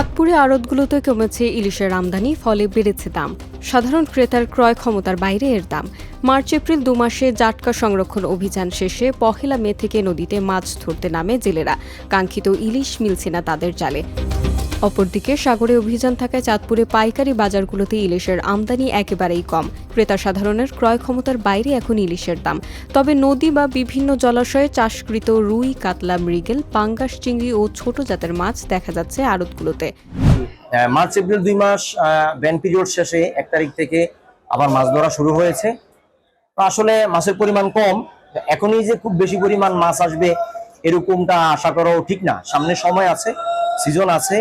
চাঁদপুরে আড়তগুলোতে কমেছে ইলিশের আমদানি, ফলে বেড়েছে দাম। সাধারণ ক্রেতার ক্রয় ক্ষমতার বাইরে এর দাম। মার্চ এপ্রিল 2 মাসে জাটকা সংরক্ষণ অভিযান শেষে 1 মে থেকে নদীতে মাছ ধরতে নামে জেলেরা। কাঙ্ক্ষিত ইলিশ মিলছে না তাদের জালে। অপরদিকে সাগরে অভিযান থাকায় চাঁদপুরে পাইকারি বাজারগুলোতে ইলিশের আমদানি একেবারেই কম। ক্রেতা সাধারণের ক্রয় ক্ষমতার বাইরে এখন ইলিশের দাম। তবে নদী বা বিভিন্ন জলাশয়ে চাষকৃত রুই, কাতলা, মৃগেল, পাঙ্গাস, চিংড়ি ও ছোট জাতের মাছ দেখা যাচ্ছে আড়তগুলোতে। মার্চ এপ্রিল 2 মাস ব্যান পিরিয়ড শেষে 1 তারিখ থেকে আবার মাছ ধরা শুরু হয়েছে। আসলে মাছের পরিমাণ কম, এখনই যে খুব বেশি পরিমাণ মাছ আসবে এরকমটা আশা করাও ঠিক না। সামনে সময় আছে, সিজন আছে,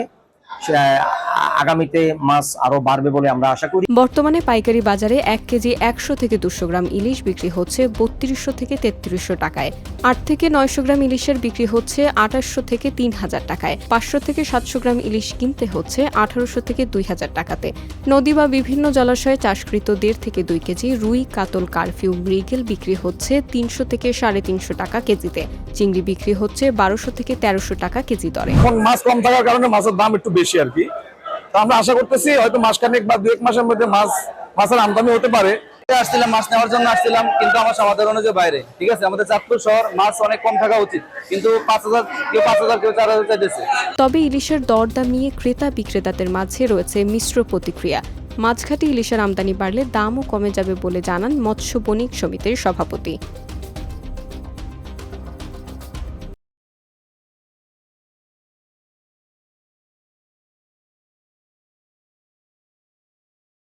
আগামীতে মাছ আরো বাড়বে বলে আমরা আশা করি। বর্তমানে পাইকারি বাজারে 1 কেজি 100 থেকে 200 গ্রাম ইলিশ বিক্রি হচ্ছে 3200 থেকে 3300 টাকায়। 8 থেকে 900 গ্রাম ইলিশের বিক্রি হচ্ছে 2800 থেকে 3000 টাকায়। 500 থেকে 700 গ্রাম ইলিশ কিনতে হচ্ছে 1800 থেকে 2000 টাকাতে। নদী বা বিভিন্ন জলাশয়ে চাষকৃত 1.5 থেকে 2 কেজি রুই, কাতল, কারফিউ, মৃগেল বিক্রি হচ্ছে 300 থেকে 350 টাকা কেজিতে। চিংড়ি বিক্রি হচ্ছে 1200 থেকে 1300 টাকা কেজি দরে। এখন মাছ কম থাকার কারণে মাছের দাম একটু বেশি আর কি। তো আমরা আশা করতেছি হয়তো মাসখানেক বা 2-1 মাসের মধ্যে মাছের আমদানি হতে পারে। আসছিলাম মাছ নেওয়ার জন্য আসছিলাম, কিন্তু আমার সামর্থ্যের অনুযায়ী বাইরে। ঠিক আছে, আমাদের চাঁদপুর শহর মাছ অনেক কম থাকা উচিত, কিন্তু 5000 কেউ 5000 কেউ 4000 চাইতেছে। তবে ইলিশের দরদাম নিয়ে ক্রেতা বিক্রেতাদের মাঝে রয়েছে মিশ্র প্রতিক্রিয়া। মাছঘাটে ইলিশের আমদানি বাড়লে দামও কমে যাবে বলে জানান মৎস্য বণিক সমিতির সভাপতি।